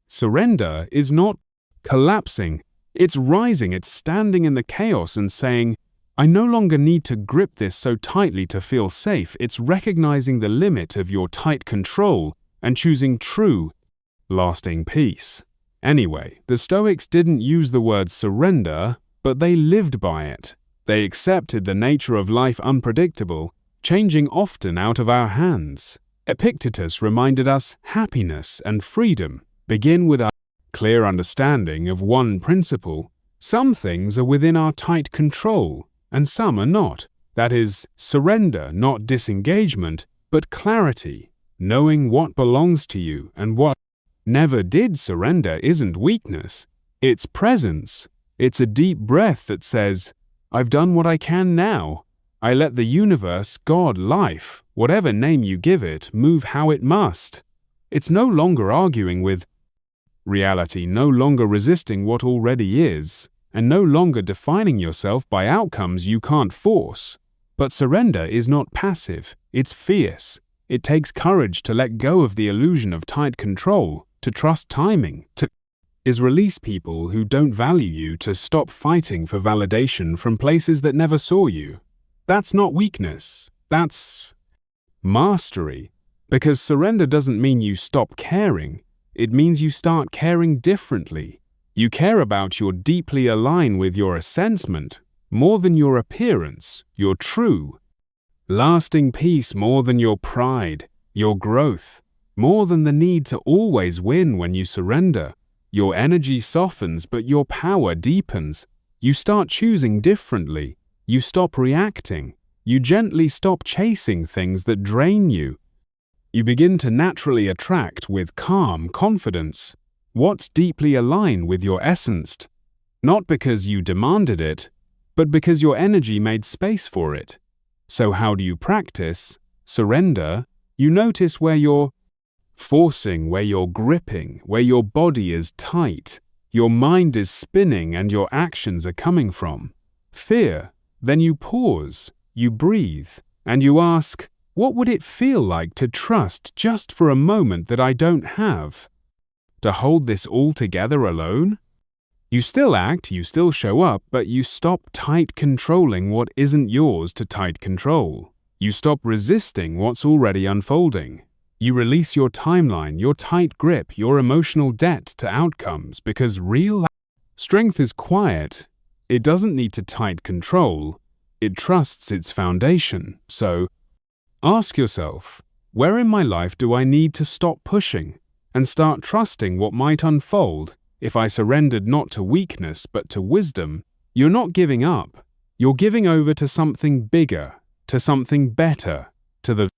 Surrender is not collapsing. It's rising, it's standing in the chaos and saying, I no longer need to grip this so tightly to feel safe. It's recognizing the limit of your tight control and choosing true, lasting peace. Anyway, the Stoics didn't use the word surrender, but they lived by it. They accepted the nature of life unpredictable, changing often out of our hands. Epictetus reminded us happiness and freedom begin with a clear understanding of one principle. Some things are within our tight control, and some are not. That is, surrender, not disengagement, but clarity, knowing what belongs to you and what never did. Surrender isn't weakness, it's presence. It's a deep breath that says, I've done what I can now. I let the universe, God, life, whatever name you give it, move how it must. It's no longer arguing with reality, no longer resisting what already is, and no longer defining yourself by outcomes you can't force. But surrender is not passive, it's fierce. It takes courage to let go of the illusion of tight control, to trust timing, to release people who don't value you, to stop fighting for validation from places that never saw you. That's not weakness, that's mastery. Because surrender doesn't mean you stop caring, it means you start caring differently. You care about your deeply align with your assessment more than your appearance, your true, lasting peace more than your pride, your growth, more than the need to always win. When you surrender, your energy softens but your power deepens. You start choosing differently. You stop reacting. You gently stop chasing things that drain you. You begin to naturally attract with calm confidence what's deeply aligned with your essence, not because you demanded it, but because your energy made space for it. So how do you practice surrender? You notice where you're forcing, where you're gripping, where your body is tight, your mind is spinning, and your actions are coming from fear. Then you pause, you breathe, and you ask, what would it feel like to trust just for a moment that I don't have? To hold this all together alone? You still act, you still show up, but you stop tight controlling what isn't yours to tight control. You stop resisting what's already unfolding. You release your timeline, your tight grip, your emotional debt to outcomes, because real strength is quiet. It doesn't need to tight control. It trusts its foundation. So, ask yourself, where in my life do I need to stop pushing and start trusting what might unfold? If I surrendered not to weakness but to wisdom, you're not giving up. You're giving over to something bigger, to something better, to the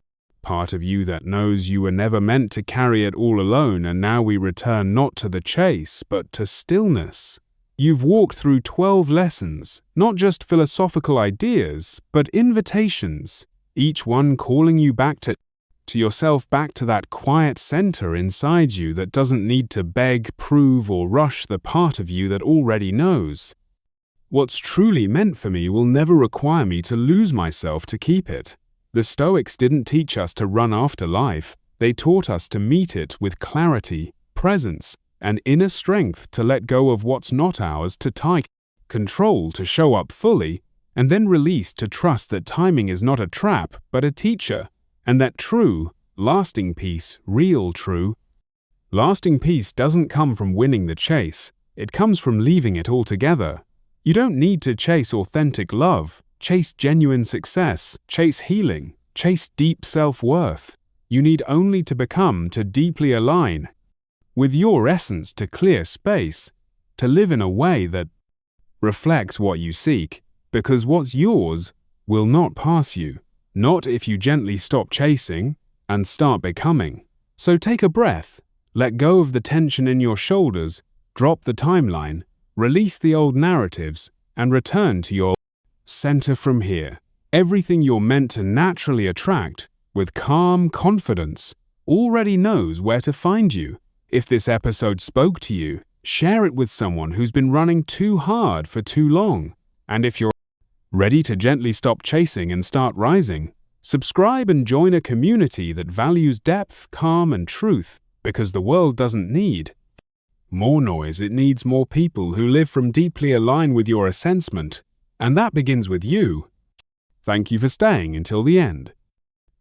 part of you that knows you were never meant to carry it all alone. And now we return not to the chase but to stillness. You've walked through 12 lessons, not just philosophical ideas, but invitations, each one calling you back to yourself, back to that quiet center inside you that doesn't need to beg, prove, or rush the part of you that already knows. What's truly meant for me will never require me to lose myself to keep it. The Stoics didn't teach us to run after life, they taught us to meet it with clarity, presence, and inner strength, to let go of what's not ours, to tight control, to show up fully, and then release, to trust that timing is not a trap but a teacher, and that true, lasting peace, real true, lasting peace doesn't come from winning the chase, it comes from leaving it all together. You don't need to chase authentic love, chase genuine success, chase healing, chase deep self-worth. You need only to become, to deeply align with your essence, to clear space, to live in a way that reflects what you seek, because what's yours will not pass you, not if you gently stop chasing and start becoming. So take a breath, let go of the tension in your shoulders, drop the timeline, release the old narratives, and return to your center. From here, everything you're meant to naturally attract, with calm confidence, already knows where to find you. If this episode spoke to you, share it with someone who's been running too hard for too long. And if you're ready to gently stop chasing and start rising, subscribe and join a community that values depth, calm, and truth, because the world doesn't need more noise, it needs more people who live from deeply aligned with your assessment, and that begins with you. Thank you for staying until the end.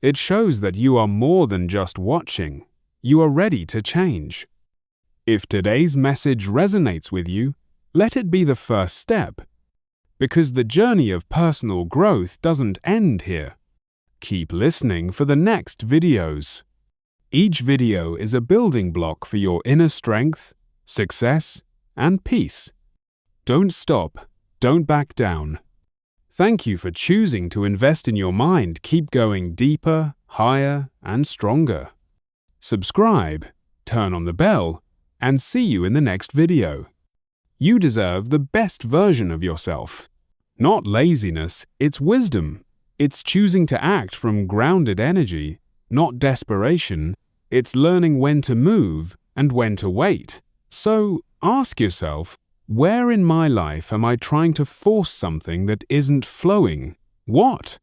It shows that you are more than just watching. You are ready to change. If today's message resonates with you, let it be the first step. Because the journey of personal growth doesn't end here. Keep listening for the next videos. Each video is a building block for your inner strength, success, and peace. Don't stop. Don't back down. Thank you for choosing to invest in your mind. Keep going deeper, higher, and stronger. Subscribe, turn on the bell, and see you in the next video. You deserve the best version of yourself. Not laziness, it's wisdom. It's choosing to act from grounded energy, not desperation. It's learning when to move and when to wait. So ask yourself, where in my life am I trying to force something that isn't flowing? What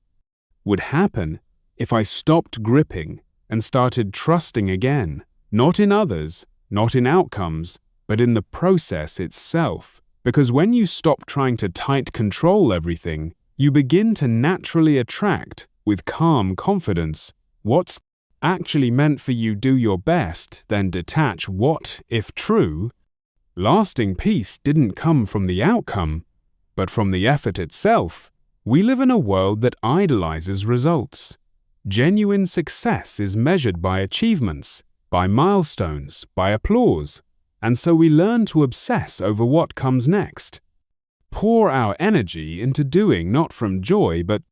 would happen if I stopped gripping and started trusting again? Not in others, not in outcomes, but in the process itself. Because when you stop trying to tight control everything, you begin to naturally attract, with calm confidence, what's actually meant for you. Do your best, then detach what, if true. Lasting peace didn't come from the outcome, but from the effort itself. We live in a world that idolizes results. Genuine success is measured by achievements, by milestones, by applause, and so we learn to obsess over what comes next. Pour our energy into doing not from joy but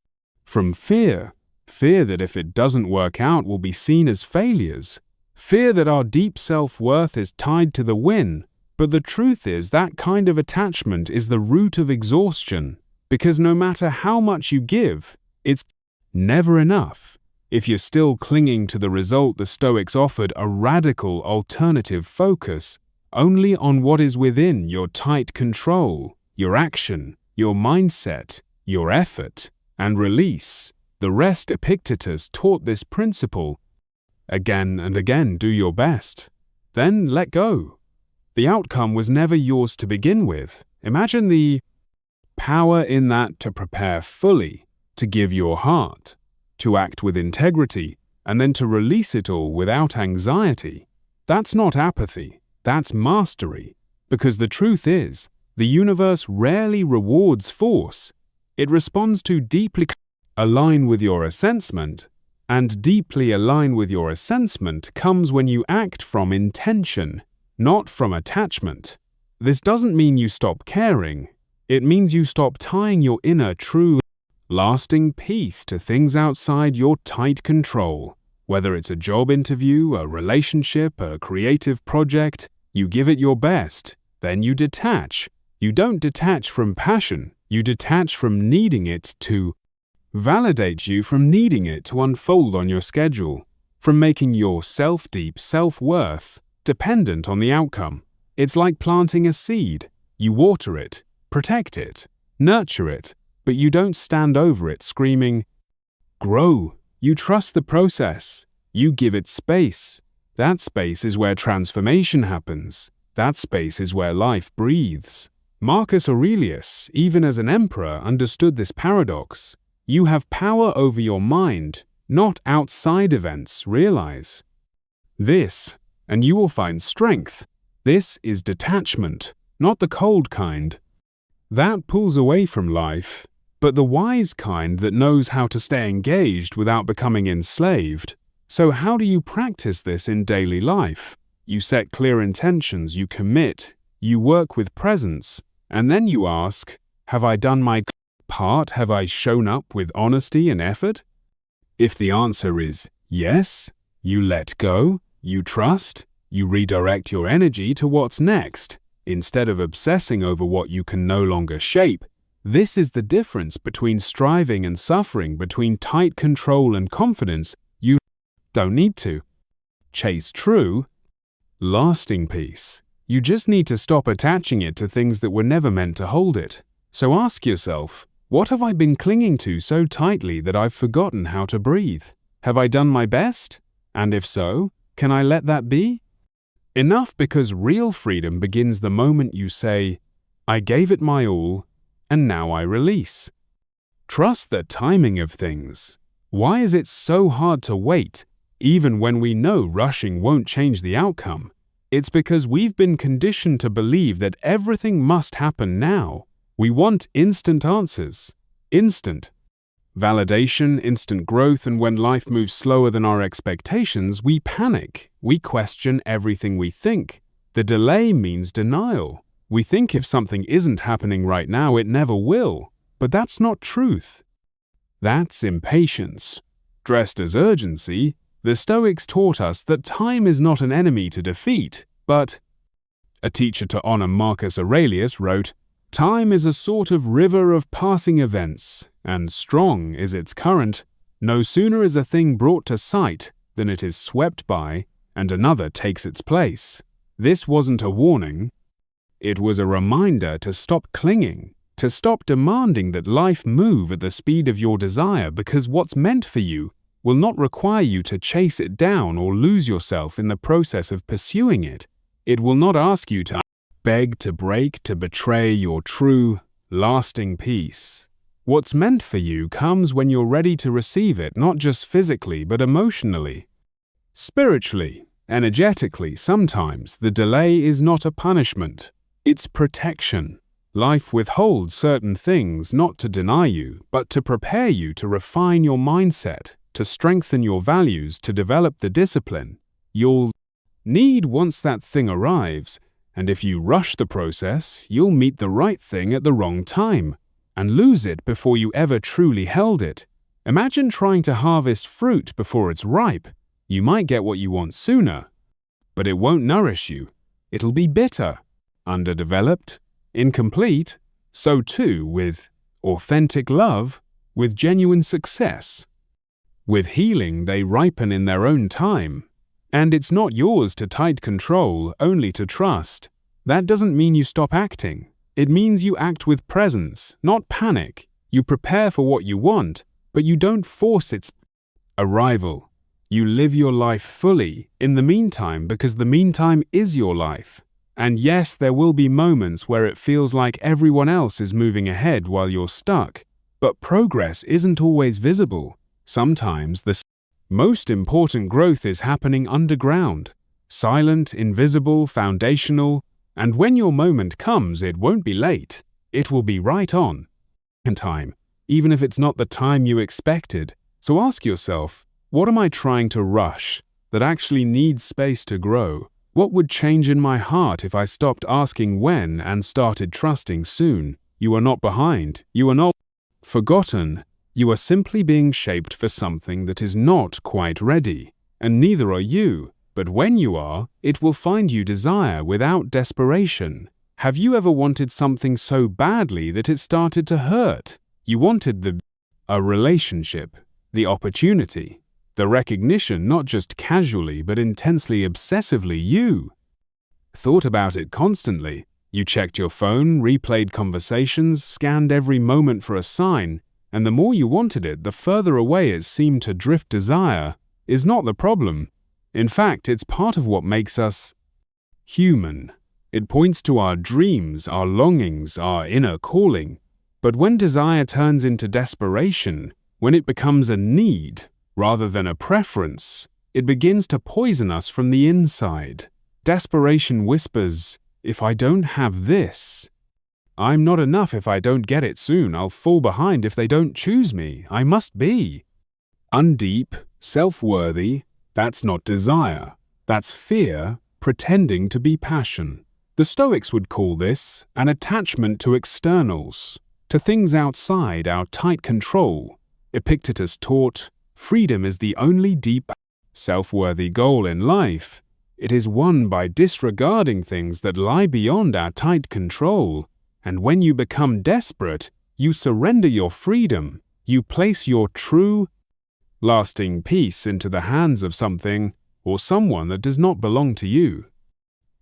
from fear. Fear that if it doesn't work out we'll be seen as failures. Fear that our deep self-worth is tied to the win. But the truth is that kind of attachment is the root of exhaustion, because no matter how much you give, it's never enough. If you're still clinging to the result, the Stoics offered a radical alternative focus only on what is within your tight control, your action, your mindset, your effort, and release. The rest. Epictetus taught this principle. Again and again, do your best. Then let go. The outcome was never yours to begin with. Imagine the power in that to prepare fully, to give your heart, to act with integrity, and then to release it all without anxiety. That's not apathy, that's mastery. Because the truth is, the universe rarely rewards force. It responds to deeply align with your assessment, and deeply align with your assessment comes when you act from intention, not from attachment. This doesn't mean you stop caring. It means you stop tying your inner true, lasting peace to things outside your tight control. Whether it's a job interview, a relationship, a creative project, you give it your best, then you detach. You don't detach from passion, you detach from needing it to validate you, from needing it to unfold on your schedule, from making your deep self-worth dependent on the outcome. It's like planting a seed. You water it, protect it, nurture it, but you don't stand over it screaming, grow. You trust the process. You give it space. That space is where transformation happens. That space is where life breathes. Marcus Aurelius, even as an emperor, understood this paradox. You have power over your mind, not outside events. Realize this, and you will find strength. This is detachment, not the cold kind. That pulls away from life, but the wise kind that knows how to stay engaged without becoming enslaved. So how do you practice this in daily life? You set clear intentions, you commit, you work with presence, and then you ask, have I done my part? Have I shown up with honesty and effort? If the answer is yes, you let go, you trust, you redirect your energy to what's next, instead of obsessing over what you can no longer shape. This is the difference between striving and suffering, between tight control and confidence. You don't need to chase true, lasting peace. You just need to stop attaching it to things that were never meant to hold it. So ask yourself, what have I been clinging to so tightly that I've forgotten how to breathe? Have I done my best? And if so, can I let that be? Enough because real freedom begins the moment you say, I gave it my all, and now I release. Trust the timing of things. Why is it so hard to wait, even when we know rushing won't change the outcome? It's because we've been conditioned to believe that everything must happen now. We want instant answers. Instant validation, instant growth, and when life moves slower than our expectations, we panic. We question everything we think. The delay means denial. We think if something isn't happening right now, it never will. But that's not truth. That's impatience. Dressed as urgency, the Stoics taught us that time is not an enemy to defeat, but a teacher to honor Marcus Aurelius wrote, time is a sort of river of passing events, and strong is its current. No sooner is a thing brought to sight than it is swept by, and another takes its place. This wasn't a warning. It was a reminder to stop clinging, to stop demanding that life move at the speed of your desire, because what's meant for you will not require you to chase it down or lose yourself in the process of pursuing it. It will not ask you to beg, to break, to betray your true, lasting peace. What's meant for you comes when you're ready to receive it, not just physically, but emotionally. Spiritually, energetically, sometimes the delay is not a punishment. It's protection. Life withholds certain things not to deny you, but to prepare you to refine your mindset, to strengthen your values, to develop the discipline you'll need once that thing arrives. And if you rush the process, you'll meet the right thing at the wrong time and lose it before you ever truly held it. Imagine trying to harvest fruit before it's ripe. You might get what you want sooner, but it won't nourish you. It'll be bitter, underdeveloped, incomplete. So too with authentic love, with genuine success. With healing, they ripen in their own time. And it's not yours to tight control, only to trust. That doesn't mean you stop acting. It means you act with presence, not panic. You prepare for what you want, but you don't force its arrival. You live your life fully in the meantime, because the meantime is your life. And yes, there will be moments where it feels like everyone else is moving ahead while you're stuck. But progress isn't always visible. Sometimes the most important growth is happening underground, silent, invisible, foundational, and when your moment comes, it won't be late. It will be right on time, even if it's not the time you expected. So ask yourself, what am I trying to rush that actually needs space to grow? What would change in my heart if I stopped asking when and started trusting soon? You are not behind. You are not forgotten. You are simply being shaped for something that is not quite ready, and neither are you. But when you are, it will find you desire without desperation. Have you ever wanted something so badly that it started to hurt? You wanted a relationship, the opportunity, the recognition, not just casually but intensely, obsessively. You thought about it constantly. You checked your phone, replayed conversations, scanned every moment for a sign. And the more you wanted it, the further away it seemed to drift. Desire is not the problem. In fact, it's part of what makes us human. It points to our dreams, our longings, our inner calling. But when desire turns into desperation, when it becomes a need rather than a preference, it begins to poison us from the inside. Desperation whispers, if I don't have this, I'm not enough. If I don't get it soon, I'll fall behind. If they don't choose me, I must be undeep, self-worthy. That's not desire. That's fear pretending to be passion. The Stoics would call this an attachment to externals, to things outside our tight control. Epictetus taught, freedom is the only deep, self-worthy goal in life. It is won by disregarding things that lie beyond our tight control. And when you become desperate, you surrender your freedom. You place your true, lasting peace into the hands of something or someone that does not belong to you.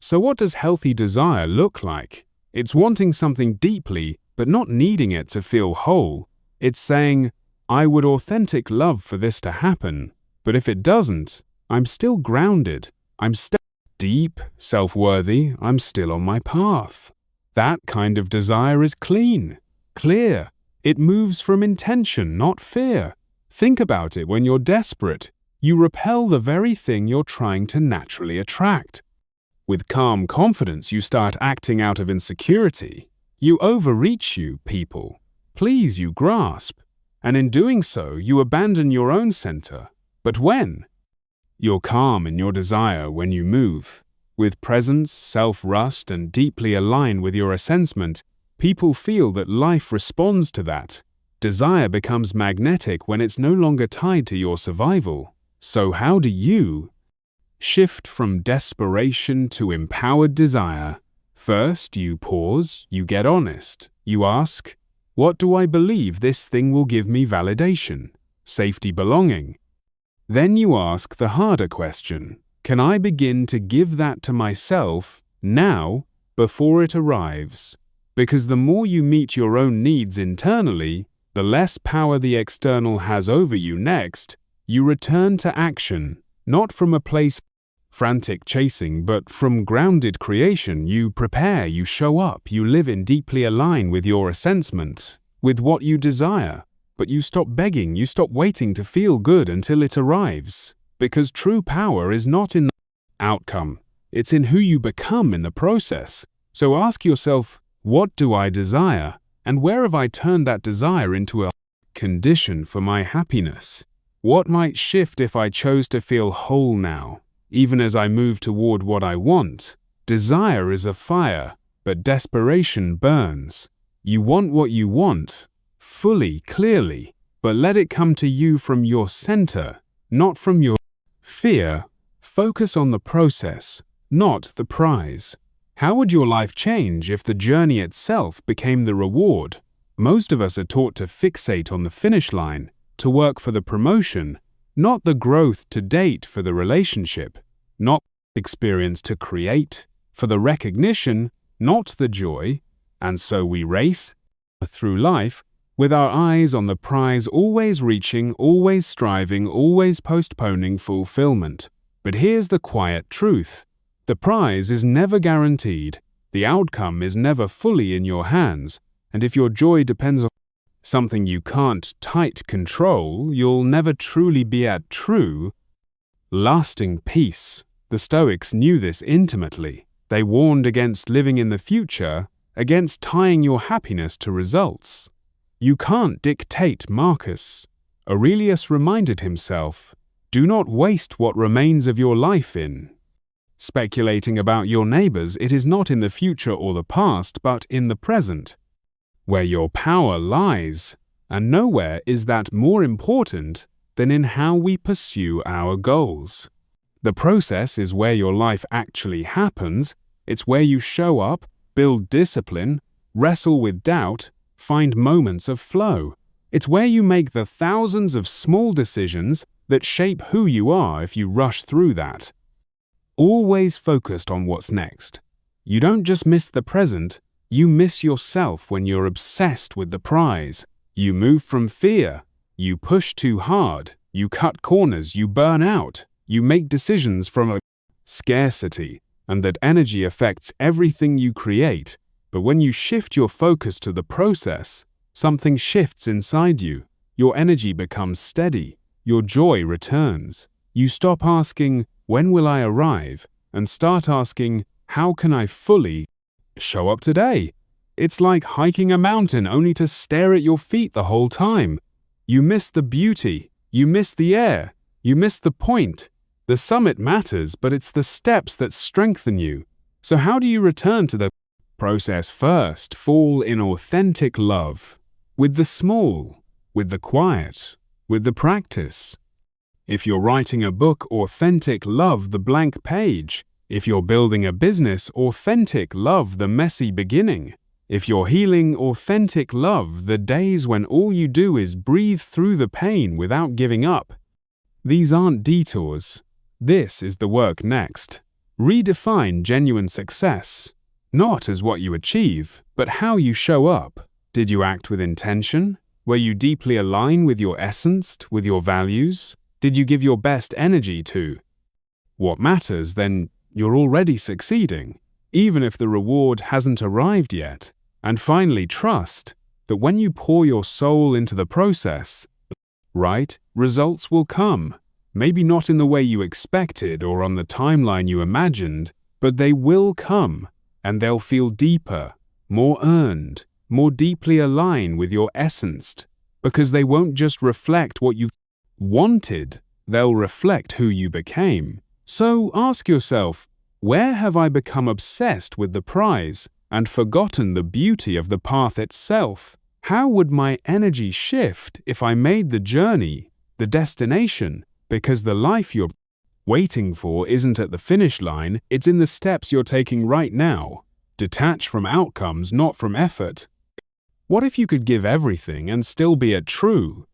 So what does healthy desire look like? It's wanting something deeply, but not needing it to feel whole. It's saying, I would authentic love for this to happen, but if it doesn't, I'm still grounded. I'm still deep, self-worthy, I'm still on my path. That kind of desire is clean, clear. It moves from intention, not fear. Think about it when you're desperate. You repel the very thing you're trying to naturally attract. With calm confidence, you start acting out of insecurity. You overreach, you people. Please, you grasp. And in doing so, you abandon your own center. But when? You're calm in your desire when you move. With presence, self-rust, and deeply aligned with your assessment, people feel that life responds to that. Desire becomes magnetic when it's no longer tied to your survival. So how do you shift from desperation to empowered desire? First, you pause, you get honest. You ask, what do I believe this thing will give me validation, safety, belonging? Then you ask the harder question, can I begin to give that to myself now before it arrives? Because the more you meet your own needs internally, the less power the external has over you. Next, you return to action, not from a place of frantic chasing, but from grounded creation. You prepare, you show up, you live in deeply align with your assessment, with what you desire. But you stop begging, you stop waiting to feel good until it arrives. Because true power is not in the outcome, it's in who you become in the process. So ask yourself, what do I desire? And where have I turned that desire into a condition for my happiness? What might shift if I chose to feel whole now, even as I move toward what I want? Desire is a fire, but desperation burns. You want what you want, fully, clearly, but let it come to you from your center, not from your fear. Focus on the process, not the prize. How would your life change if the journey itself became the reward? Most of us are taught to fixate on the finish line, to work for the promotion, not the growth, to date for the relationship, not experience, to create for the recognition, not the joy. And so we race through life with our eyes on the prize, always reaching, always striving, always postponing fulfillment. But here's the quiet truth. The prize is never guaranteed, the outcome is never fully in your hands, and if your joy depends on something you can't tight control, you'll never truly be at true, lasting peace. The Stoics knew this intimately. They warned against living in the future, against tying your happiness to results. You can't dictate, Marcus Aurelius reminded himself. Do not waste what remains of your life in speculating about your neighbors. It is not in the future or the past, but in the present, where your power lies, and nowhere is that more important than in how we pursue our goals. The process is where your life actually happens. It's where you show up, build discipline, wrestle with doubt, find moments of flow. It's where you make the thousands of small decisions that shape who you are. If you rush through that, always focused on what's next, you don't just miss the present, you miss yourself. When you're obsessed with the prize, you move from fear, you push too hard, you cut corners, you burn out, you make decisions from a scarcity, and that energy affects everything you create. But when you shift your focus to the process, something shifts inside you. Your energy becomes steady, your joy returns. You stop asking, when will I arrive? And start asking, how can I fully show up today? It's like hiking a mountain only to stare at your feet the whole time. You miss the beauty, you miss the air, you miss the point. The summit matters, but it's the steps that strengthen you. So how do you return to the process? First, fall in authentic love, with the small, with the quiet, with the practice. If you're writing a book, authentic love the blank page. If you're building a business, authentic love the messy beginning. If you're healing, authentic love the days when all you do is breathe through the pain without giving up. These aren't detours. This is the work next. Redefine genuine success, not as what you achieve, but how you show up. Did you act with intention? Were you deeply aligned with your essence, with your values? Did you give your best energy to what matters? Then You're already succeeding, even if the reward hasn't arrived yet. And finally, trust that when you pour your soul into the process, right, results will come. Maybe not in the way you expected or on the timeline you imagined, but they will come, and they'll feel deeper, more earned, more deeply aligned with your essence, because they won't just reflect what you've wanted, they'll reflect who you became. So ask yourself, where have I become obsessed with the prize and forgotten the beauty of the path itself? How would my energy shift if I made the journey, the destination, because the life you're waiting for isn't at the finish line, it's in the steps you're taking right now. Detach from outcomes, not from effort. What if you could give everything and still be at true,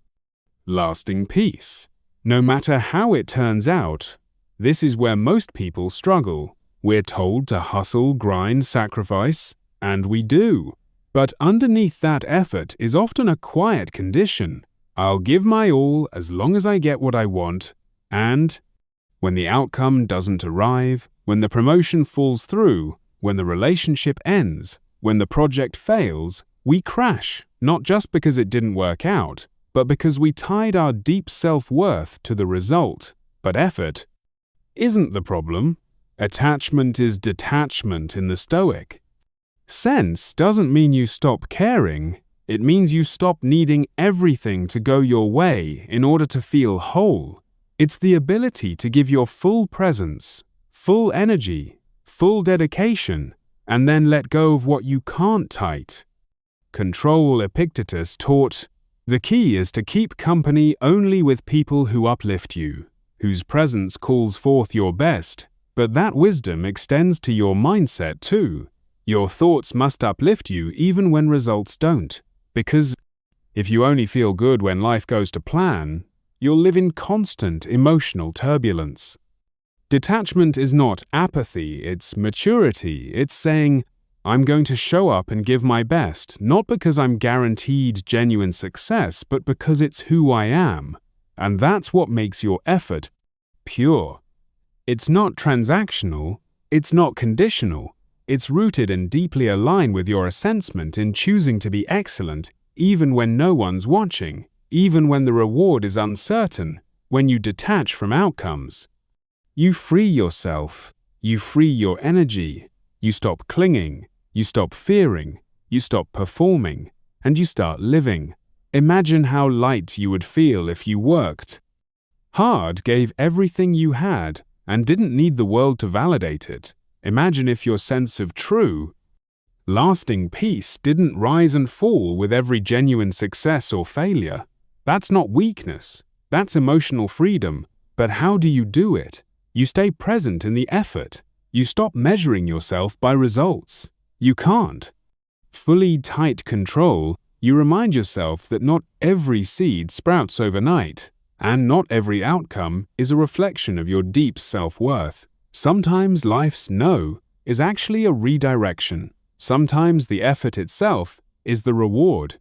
lasting peace? No matter how it turns out, this is where most people struggle. We're told to hustle, grind, sacrifice, and we do. But underneath that effort is often a quiet condition. I'll give my all as long as I get what I want, and when the outcome doesn't arrive, when the promotion falls through, when the relationship ends, when the project fails, we crash, not just because it didn't work out, but because we tied our deep self-worth to the result. But effort isn't the problem. Attachment is detachment in the Stoic sense. Doesn't mean you stop caring. It means you stop needing everything to go your way in order to feel whole. It's the ability to give your full presence, full energy, full dedication, and then let go of what you can't tight. Control. Epictetus taught, the key is to keep company only with people who uplift you, whose presence calls forth your best, but that wisdom extends to your mindset too. Your thoughts must uplift you even when results don't, because if you only feel good when life goes to plan, you'll live in constant emotional turbulence. Detachment is not apathy, it's maturity. It's saying, I'm going to show up and give my best, not because I'm guaranteed genuine success, but because it's who I am. And that's what makes your effort pure. It's not transactional, it's not conditional, it's rooted and deeply aligned with your assessment in choosing to be excellent, even when no one's watching, even when the reward is uncertain. When you detach from outcomes, you free yourself, you free your energy, you stop clinging, you stop fearing, you stop performing, and you start living. Imagine how light you would feel if you worked hard, gave everything you had, and didn't need the world to validate it. Imagine if your sense of true, lasting peace didn't rise and fall with every genuine success or failure. That's not weakness, that's emotional freedom. But how do you do it? You stay present in the effort. You stop measuring yourself by results. You can't. Fully tight control, you remind yourself that not every seed sprouts overnight, and not every outcome is a reflection of your deep self-worth. Sometimes life's no is actually a redirection. Sometimes the effort itself is the reward.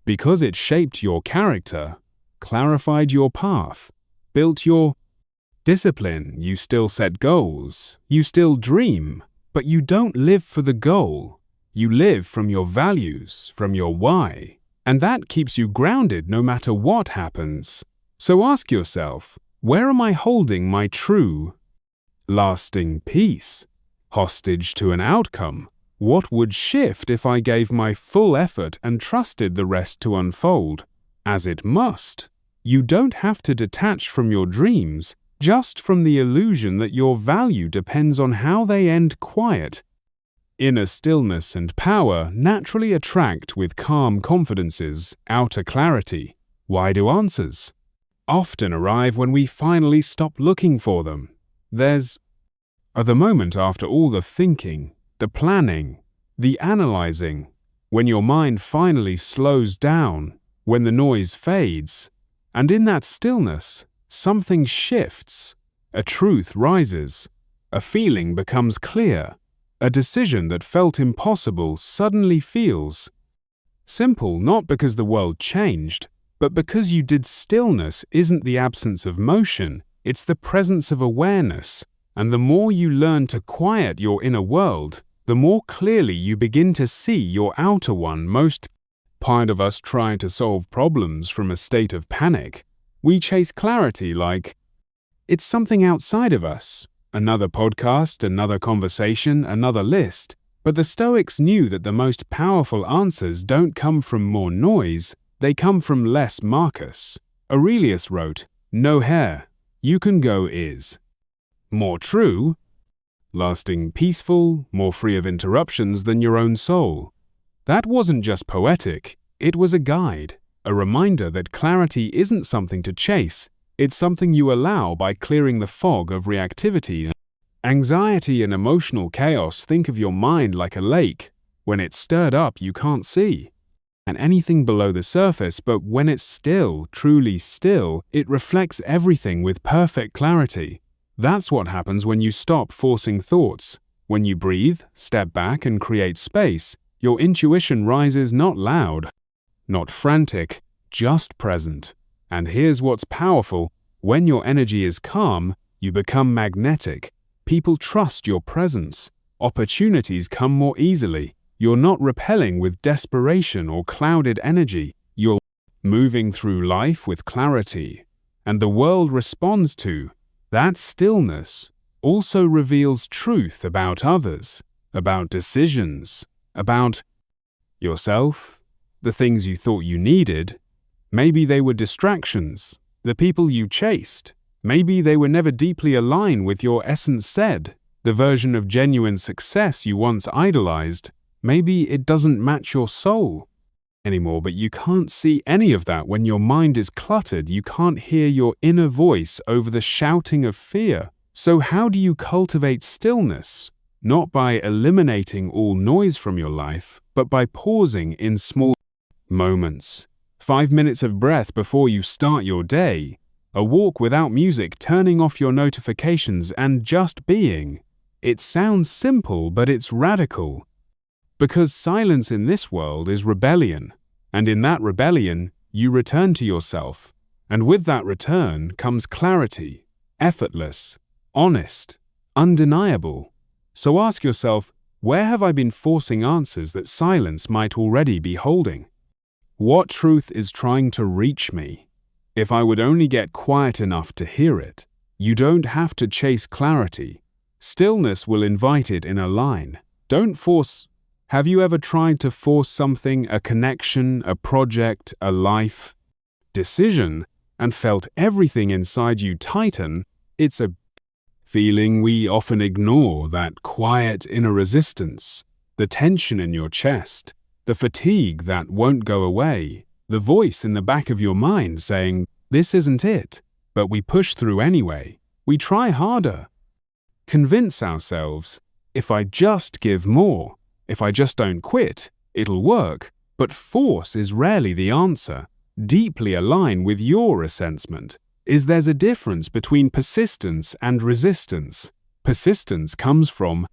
Because it shaped your character, clarified your path, built your discipline, you still set goals, you still dream, but you don't live for the goal. You live from your values, from your why, and that keeps you grounded no matter what happens. So ask yourself, where am I holding my true, lasting peace? Hostage to an outcome? What would shift if I gave my full effort and trusted the rest to unfold, as it must? You don't have to detach from your dreams, just from the illusion that your value depends on how they end quiet. Inner stillness and power naturally attract with calm confidences outer clarity. Why do answers often arrive when we finally stop looking for them? There's the moment after all the thinking, the planning, the analyzing, when your mind finally slows down, when the noise fades, and in that stillness, something shifts, a truth rises, a feeling becomes clear, a decision that felt impossible suddenly feels simple, not because the world changed, but because you did. Stillness isn't the absence of motion, it's the presence of awareness, And the more you learn to quiet your inner world, the more clearly you begin to see your outer one. Most part of us try to solve problems from a state of panic. We chase clarity like it's something outside of us. Another podcast, another conversation, another list. But the Stoics knew that the most powerful answers don't come from more noise, they come from less. Marcus Aurelius wrote, "No hair, you can go is more true, lasting peaceful, more free of interruptions than your own soul." That wasn't just poetic, it was a guide, a reminder that clarity isn't something to chase, it's something you allow by clearing the fog of reactivity. Anxiety and emotional chaos. Think of your mind like a lake. When it's stirred up, you can't see and anything below the surface, but when it's still, truly still, it reflects everything with perfect clarity. That's what happens when you stop forcing thoughts. When you breathe, step back, and create space, your intuition rises, not loud, not frantic, just present. And here's what's powerful: when your energy is calm, you become magnetic. People trust your presence. Opportunities come more easily. You're not repelling with desperation or clouded energy. You're moving through life with clarity. And the world responds to that stillness. Also reveals truth about others, about decisions, about yourself, the things you thought you needed. Maybe they were distractions, the people you chased. Maybe they were never deeply aligned with your essence. Said, the version of genuine success you once idolized. Maybe it doesn't match your soul anymore, but you can't see any of that when your mind is cluttered. You can't hear your inner voice over the shouting of fear. So how do you cultivate stillness? Not by eliminating all noise from your life, but by pausing in small moments. 5 minutes of breath before you start your day, a walk without music, turning off your notifications, and just being. It sounds simple, but it's radical. Because silence in this world is rebellion, and in that rebellion, you return to yourself. And with that return comes clarity, effortless, honest, undeniable. So ask yourself, where have I been forcing answers that silence might already be holding? What truth is trying to reach me? If I would only get quiet enough to hear it. You don't have to chase clarity. Stillness will invite it in a line. Don't force. Have you ever tried to force something, a connection, a project, a life decision, and felt everything inside you tighten? It's a feeling we often ignore, that quiet inner resistance, the tension in your chest, the fatigue that won't go away, the voice in the back of your mind saying, this isn't it, but we push through anyway. We try harder. Convince ourselves, if I just give more, if I just don't quit, it'll work. But force is rarely the answer. Deeply align with your assessment. There's a difference between persistence and resistance. Persistence comes from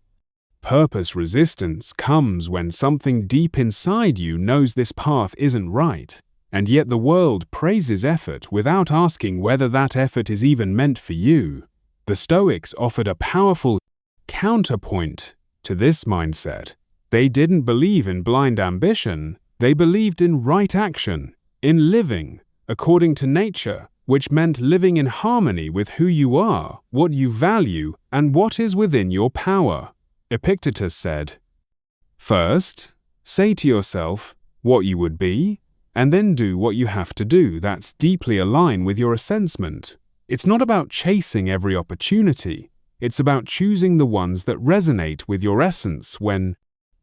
purpose. Resistance comes when something deep inside you knows this path isn't right, and yet the world praises effort without asking whether that effort is even meant for you. The Stoics offered a powerful counterpoint to this mindset. They didn't believe in blind ambition, they believed in right action, in living according to nature, which meant living in harmony with who you are, what you value, and what is within your power. Epictetus said, first, say to yourself what you would be, and then do what you have to do. That's deeply aligned with your assessment. It's not about chasing every opportunity. It's about choosing the ones that resonate with your essence. When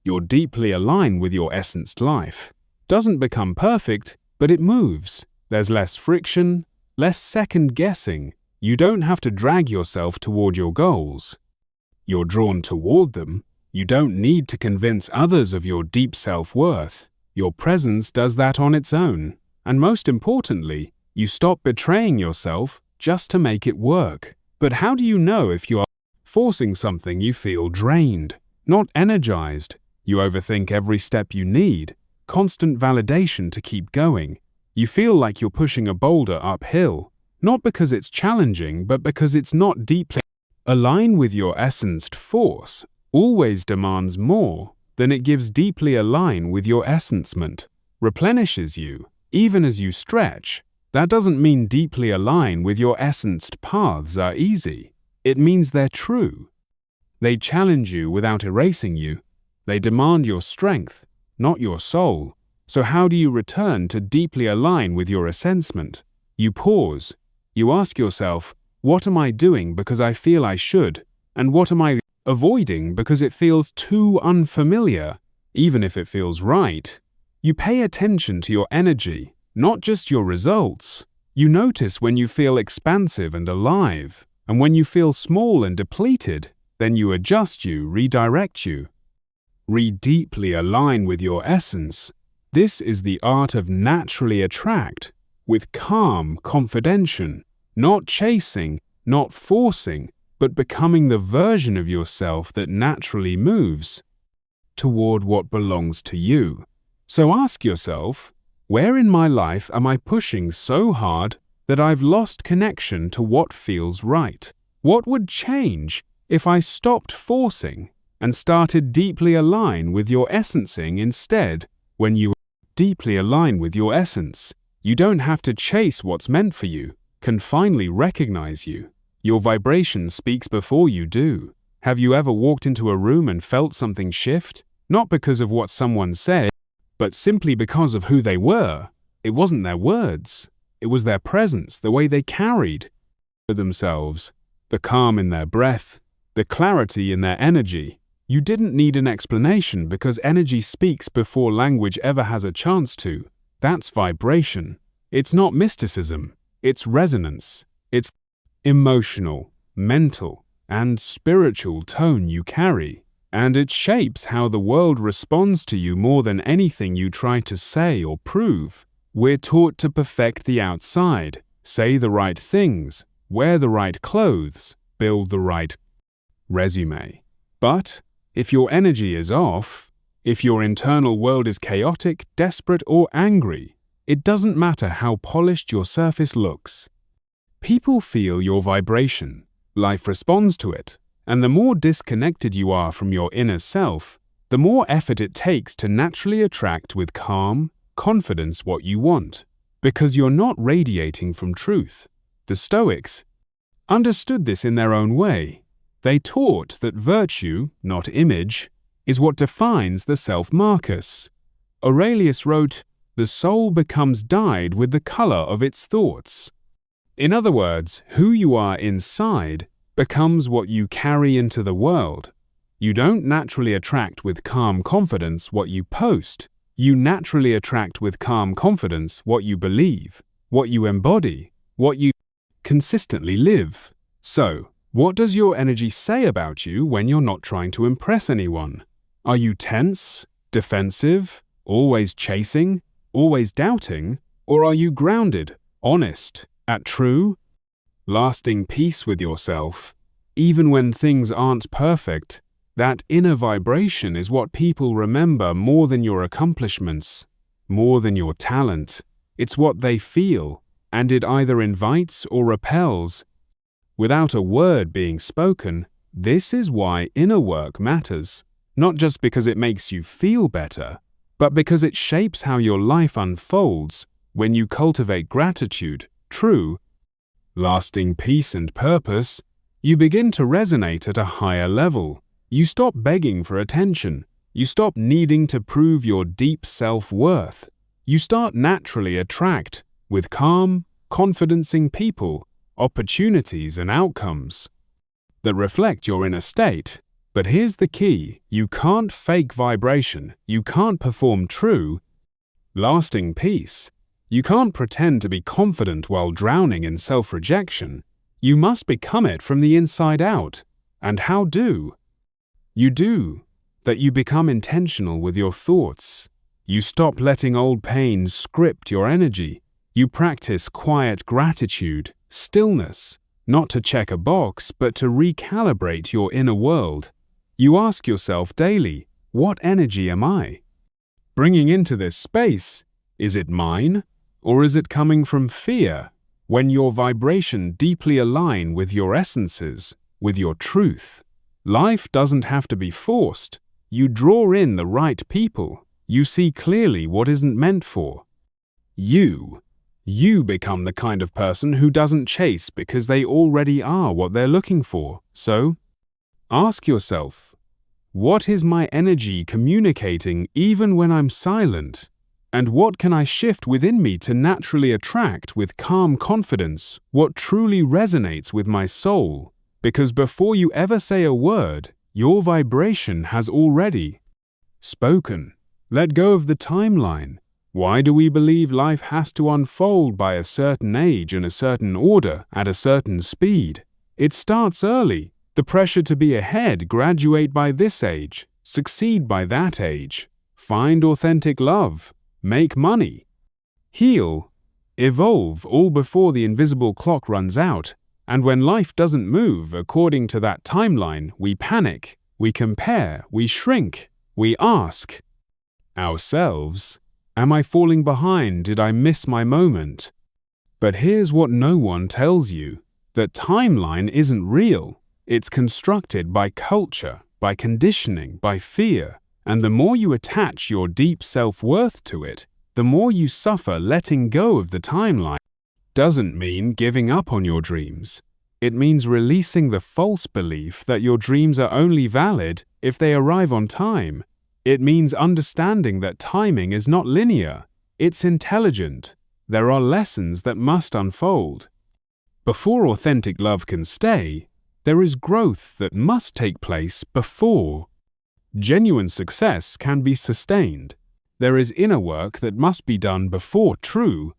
you're deeply aligned with your essence, life doesn't become perfect, but it moves. There's less friction, less second-guessing. You don't have to drag yourself toward your goals. You're drawn toward them. You don't need to convince others of your deep self-worth. Your presence does that on its own. And most importantly, you stop betraying yourself just to make it work. But how do you know if you are forcing something? You feel drained, not energized. You overthink every step you need, constant validation to keep going. You feel like you're pushing a boulder uphill, not because it's challenging, but because it's not deeply Align with your essenced force always demands more than it gives. Deeply align with your essencement replenishes you, even as you stretch. That doesn't mean deeply align with your essenced paths are easy. It means they're true. They challenge you without erasing you. They demand your strength, not your soul. So how do you return to deeply align with your essensement? You pause. You ask yourself, what am I doing because I feel I should? And what am I avoiding because it feels too unfamiliar, even if it feels right? You pay attention to your energy, not just your results. You notice when you feel expansive and alive, and when you feel small and depleted, then you adjust, you redirect, you deeply align with your essence. This is the art of naturally attract, with calm confidence, not chasing, not forcing, but becoming the version of yourself that naturally moves toward what belongs to you. So ask yourself, where in my life am I pushing so hard that I've lost connection to what feels right? What would change if I stopped forcing and started deeply align with your essencing instead? When you deeply align with your essence, you don't have to chase what's meant for you, can finally recognize you. Your vibration speaks before you do. Have you ever walked into a room and felt something shift? Not because of what someone said, but simply because of who they were. It wasn't their words. It was their presence, the way they carried themselves, the calm in their breath, the clarity in their energy. You didn't need an explanation because energy speaks before language ever has a chance to. That's vibration. It's not mysticism. It's resonance. It's emotional, mental, and spiritual tone you carry. And it shapes how the world responds to you more than anything you try to say or prove. We're taught to perfect the outside, say the right things, wear the right clothes, build the right resume. But if your energy is off, if your internal world is chaotic, desperate, or angry, it doesn't matter how polished your surface looks. People feel your vibration. Life responds to it. And the more disconnected you are from your inner self, the more effort it takes to naturally attract with calm confidence what you want, because you're not radiating from truth. The Stoics understood this in their own way. They taught that virtue, not image, is what defines the self. Marcus Aurelius wrote, "The soul becomes dyed with the color of its thoughts." In other words, who you are inside becomes what you carry into the world. You don't naturally attract with calm confidence what you post. You naturally attract with calm confidence what you believe, what you embody, what you consistently live. So, what does your energy say about you when you're not trying to impress anyone? Are you tense, defensive, always chasing, always doubting, or are you grounded, honest, at true, lasting peace with yourself? Even when things aren't perfect, that inner vibration is what people remember more than your accomplishments, more than your talent. It's what they feel, and it either invites or repels. Without a word being spoken, this is why inner work matters, not just because it makes you feel better, but because it shapes how your life unfolds. When you cultivate gratitude, true, lasting peace and purpose, you begin to resonate at a higher level. You stop begging for attention. You stop needing to prove your deep self-worth. You start naturally attract with calm, confident people, opportunities and outcomes that reflect your inner state. But here's the key: you can't fake vibration. You can't perform true, lasting peace. You can't pretend to be confident while drowning in self-rejection. You must become it from the inside out. And how do you do that? You become intentional with your thoughts. You stop letting old pains script your energy. You practice quiet gratitude, stillness, not to check a box, but to recalibrate your inner world. You ask yourself daily, what energy am I bringing into this space? Is it mine, or is it coming from fear? When your vibration deeply aligns with your essences, with your truth. Life doesn't have to be forced. You draw in the right people. You see clearly what isn't meant for you. You become the kind of person who doesn't chase because they already are what they're looking for. So, ask yourself, what is my energy communicating even when I'm silent? And what can I shift within me to naturally attract with calm confidence what truly resonates with my soul? Because before you ever say a word, your vibration has already spoken. Let go of the timeline. Why do we believe life has to unfold by a certain age and a certain order at a certain speed? It starts early. The pressure to be ahead, graduate by this age, succeed by that age, find authentic love, make money, heal, evolve, all before the invisible clock runs out. And when life doesn't move according to that timeline, we panic, we compare, we shrink, we ask ourselves, am I falling behind? Did I miss my moment? But here's what no one tells you, that timeline isn't real. It's constructed by culture, by conditioning, by fear. And the more you attach your deep self-worth to it, the more you suffer letting go of the timeline. Doesn't mean giving up on your dreams. It means releasing the false belief that your dreams are only valid if they arrive on time. It means understanding that timing is not linear. It's intelligent. There are lessons that must unfold. Before authentic love can stay, there is growth that must take place before. Genuine success can be sustained. There is inner work that must be done before true.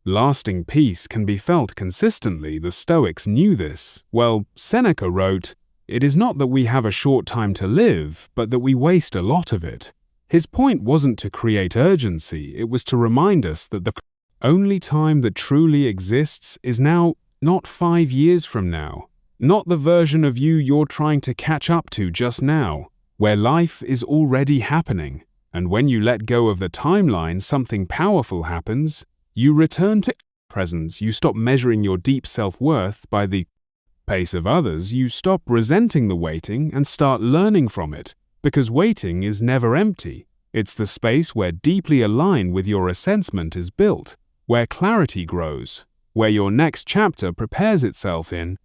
Lasting peace can be felt consistently. The Stoics knew this. Well, Seneca wrote, "It is not that we have a short time to live, but that we waste a lot of it." His point wasn't to create urgency, it was to remind us that the only time that truly exists is now, not 5 years from now. Not the version of you you're trying to catch up to just now, where life is already happening. And when you let go of the timeline, something powerful happens. You return to presence. You stop measuring your deep self-worth by the pace of others. You stop resenting the waiting and start learning from it. Because waiting is never empty. It's the space where deeply aligned with your assessment is built, where clarity grows, where your next chapter prepares itself in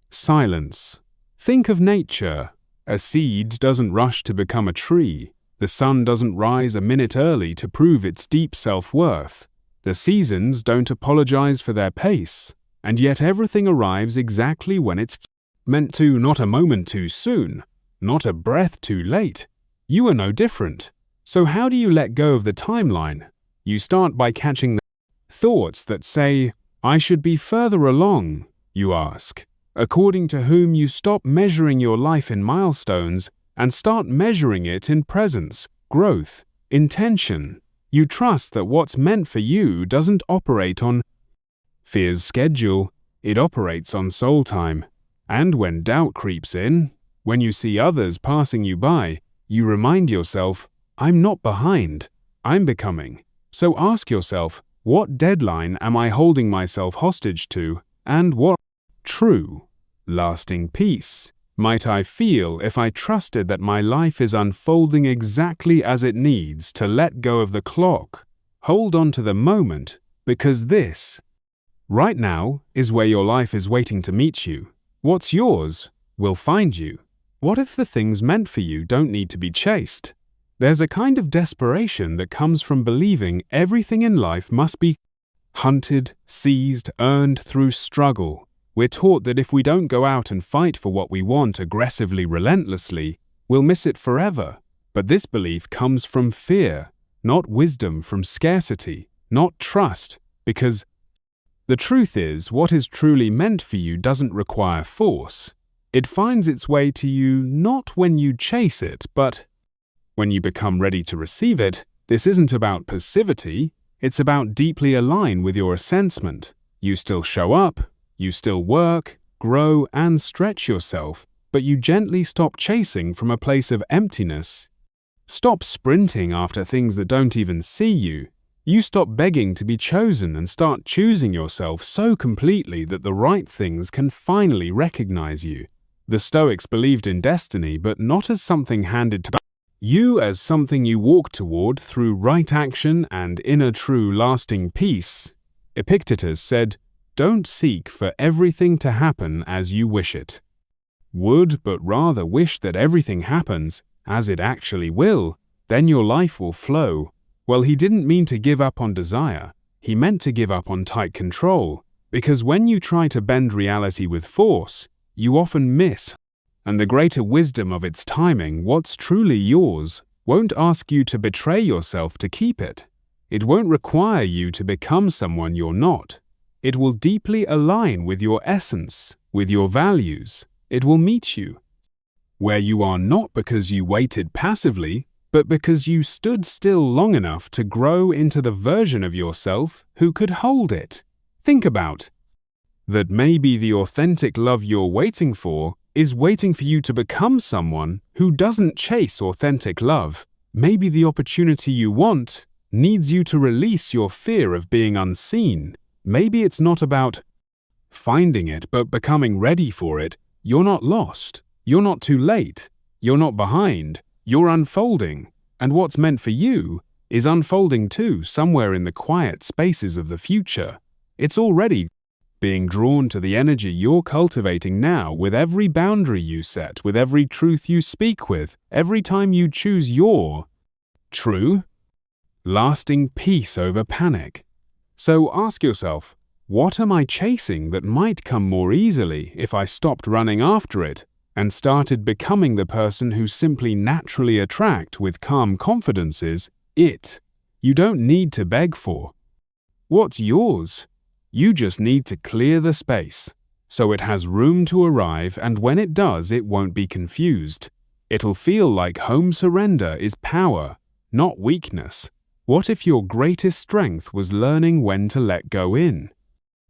silence. Think of nature. A seed doesn't rush to become a tree. The sun doesn't rise a minute early to prove its deep self-worth. The seasons don't apologize for their pace, and yet everything arrives exactly when it's meant to, not a moment too soon, not a breath too late. You are no different. So how do you let go of the timeline? You start by catching the thoughts that say, "I should be further along," you ask. According to whom you stop measuring your life in milestones and start measuring it in presence, growth, intention. You trust that what's meant for you doesn't operate on fear's schedule, it operates on soul time. And when doubt creeps in, when you see others passing you by, you remind yourself, I'm not behind, I'm becoming. So ask yourself, what deadline am I holding myself hostage to, and what true, lasting peace might I feel if I trusted that my life is unfolding exactly as it needs to let go of the clock? Hold on to the moment, because this, right now, is where your life is waiting to meet you. What's yours will find you. What if the things meant for you don't need to be chased? There's a kind of desperation that comes from believing everything in life must be hunted, seized, earned through struggle. We're taught that if we don't go out and fight for what we want aggressively, relentlessly, we'll miss it forever. But this belief comes from fear, not wisdom, from scarcity, not trust, because the truth is, what is truly meant for you doesn't require force. It finds its way to you not when you chase it, but when you become ready to receive it. This isn't about passivity, it's about deeply align with your assessment. You still show up, you still work, grow, and stretch yourself, but you gently stop chasing from a place of emptiness. Stop sprinting after things that don't even see you. You stop begging to be chosen and start choosing yourself so completely that the right things can finally recognize you. The Stoics believed in destiny, but not as something handed to you, as something you walk toward through right action and inner true lasting peace. Epictetus said, "Don't seek for everything to happen as you wish it. But rather wish that everything happens as it actually will, then your life will flow." Well, he didn't mean to give up on desire. He meant to give up on tight control, because when you try to bend reality with force, you often miss. And the greater wisdom of its timing, what's truly yours, won't ask you to betray yourself to keep it. It won't require you to become someone you're not. It will deeply align with your essence, with your values. It will meet you where you are, not because you waited passively, but because you stood still long enough to grow into the version of yourself who could hold it. Think about that. Maybe the authentic love you're waiting for is waiting for you to become someone who doesn't chase authentic love. Maybe the opportunity you want needs you to release your fear of being unseen. Maybe it's not about finding it, but becoming ready for it. You're not lost. You're not too late. You're not behind. You're unfolding. And what's meant for you is unfolding too, somewhere in the quiet spaces of the future. It's already being drawn to the energy you're cultivating now, with every boundary you set, with every truth you speak with, every time you choose your true, lasting peace over panic. So ask yourself, what am I chasing that might come more easily if I stopped running after it and started becoming the person who simply naturally attract with calm confidences it you don't need to beg for? What's yours? You just need to clear the space, so it has room to arrive, and when it does, it won't be confused. It'll feel like home. Surrender is power, not weakness. What if your greatest strength was learning when to let go in?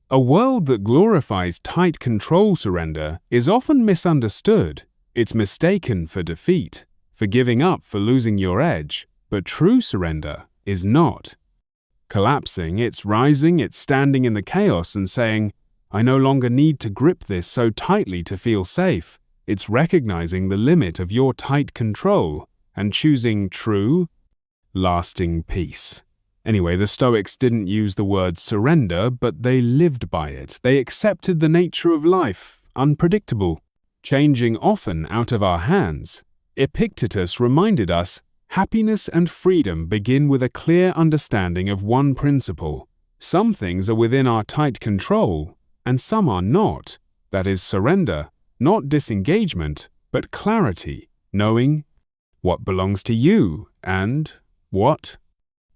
A world that glorifies tight control surrender is often misunderstood. It's mistaken for defeat, for giving up, for losing your edge, but true surrender is not collapsing. It's rising, it's standing in the chaos and saying, "I no longer need to grip this so tightly to feel safe." It's recognizing the limit of your tight control and choosing true, lasting peace. Anyway, the Stoics didn't use the word surrender, but they lived by it. They accepted the nature of life, unpredictable, changing often out of our hands. Epictetus reminded us, happiness and freedom begin with a clear understanding of one principle. Some things are within our tight control, and some are not. That is surrender, not disengagement, but clarity, knowing what belongs to you and what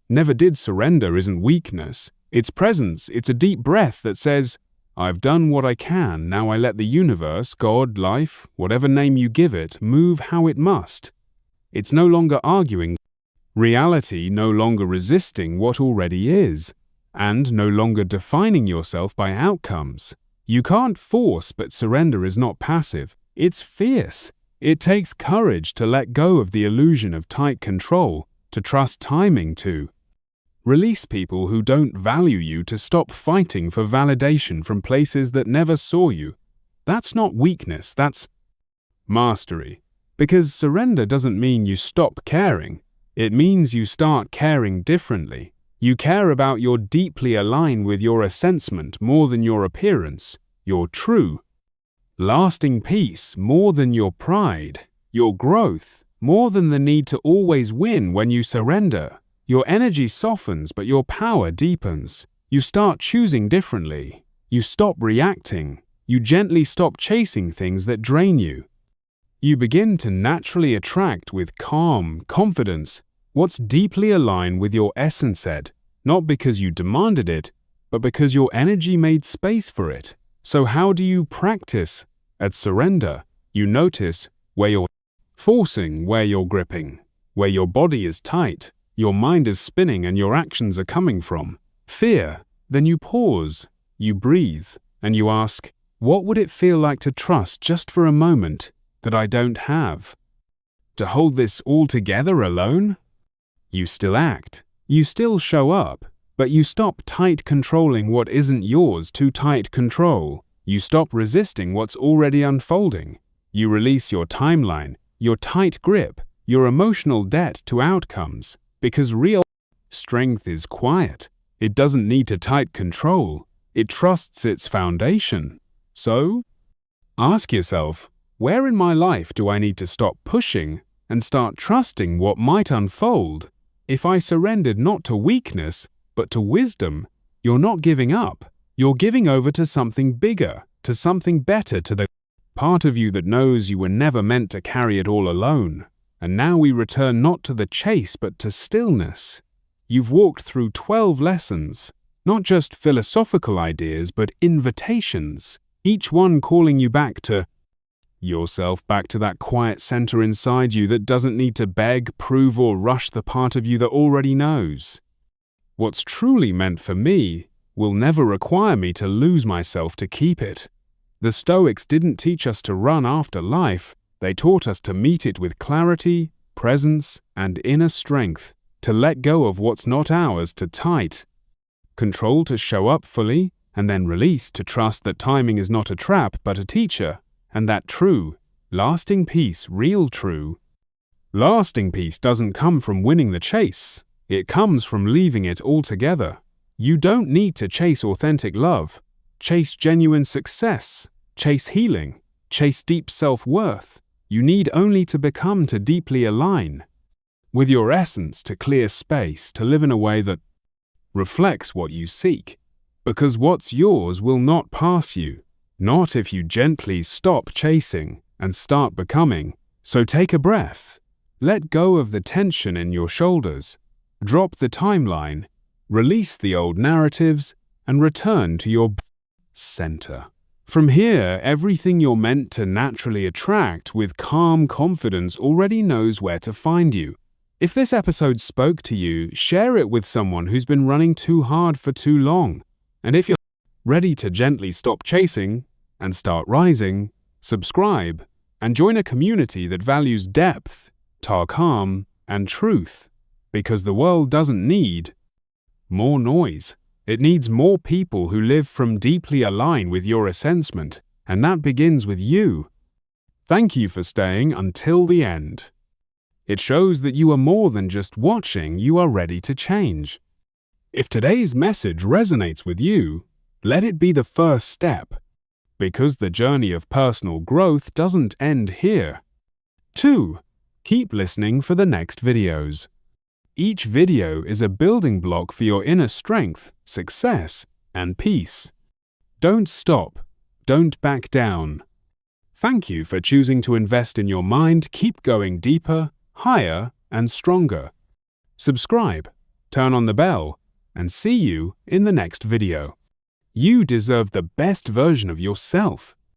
never did. Surrender isn't weakness. It's presence. It's a deep breath that says, "I've done what I can. Now I let the universe, God, life, whatever name you give it, move how it must." It's no longer arguing reality, no longer resisting what already is, and no longer defining yourself by outcomes. You can't force, but surrender is not passive. It's fierce. It takes courage to let go of the illusion of tight control, to trust timing, to release people who don't value you, to stop fighting for validation from places that never saw you. That's not weakness, that's mastery. Because surrender doesn't mean you stop caring. It means you start caring differently. You care about your deeply aligned with your assessment more than your appearance, your true, lasting peace more than your pride, your growth more than the need to always win. When you surrender, your energy softens but your power deepens. You start choosing differently. You stop reacting. You gently stop chasing things that drain you. You begin to naturally attract with calm confidence what's deeply aligned with your essence, not because you demanded it, but because your energy made space for it. So how do you practice at surrender? You notice where you're forcing, where you're gripping, where your body is tight, your mind is spinning, and your actions are coming from fear. Then you pause, you breathe, and you ask, what would it feel like to trust just for a moment that I don't have? To hold this all together alone? You still act, you still show up, but you stop tight controlling what isn't yours to tight control. You stop resisting what's already unfolding. You release your timeline, your tight grip, your emotional debt to outcomes, because real strength is quiet. It doesn't need to tight control. It trusts its foundation. So, ask yourself, where in my life do I need to stop pushing and start trusting what might unfold? If I surrendered not to weakness, but to wisdom, you're not giving up. You're giving over to something bigger, to something better, to the part of you that knows you were never meant to carry it all alone. And now we return not to the chase, but to stillness. You've walked through 12 lessons, not just philosophical ideas, but invitations, each one calling you back to yourself, back to that quiet center inside you that doesn't need to beg, prove, or rush the part of you that already knows. What's truly meant for me will never require me to lose myself to keep it. The Stoics didn't teach us to run after life. They taught us to meet it with clarity, presence, and inner strength, to let go of what's not ours, to tight control, to show up fully, and then release, to trust that timing is not a trap but a teacher, and that true, lasting peace, real true, lasting peace doesn't come from winning the chase. It comes from leaving it all together. You don't need to chase authentic love, chase genuine success, chase healing, chase deep self-worth. You need only to become, to deeply align with your essence, to clear space, to live in a way that reflects what you seek. Because what's yours will not pass you, not if you gently stop chasing and start becoming. So take a breath. Let go of the tension in your shoulders. Drop the timeline, release the old narratives, and return to your center. From here, everything you're meant to naturally attract with calm confidence already knows where to find you. If this episode spoke to you, share it with someone who's been running too hard for too long. And if you're ready to gently stop chasing and start rising, subscribe and join a community that values depth, calm, and truth. Because the world doesn't need more noise. It needs more people who live from deeply align with your assessment, and that begins with you. Thank you for staying until the end. It shows that you are more than just watching, you are ready to change. If today's message resonates with you, let it be the first step, because the journey of personal growth doesn't end here. 2. Keep listening for the next videos. Each video is a building block for your inner strength, success, and peace. Don't stop. Don't back down. Thank you for choosing to invest in your mind. Keep going deeper, higher, and stronger. Subscribe, turn on the bell, and see you in the next video. You deserve the best version of yourself.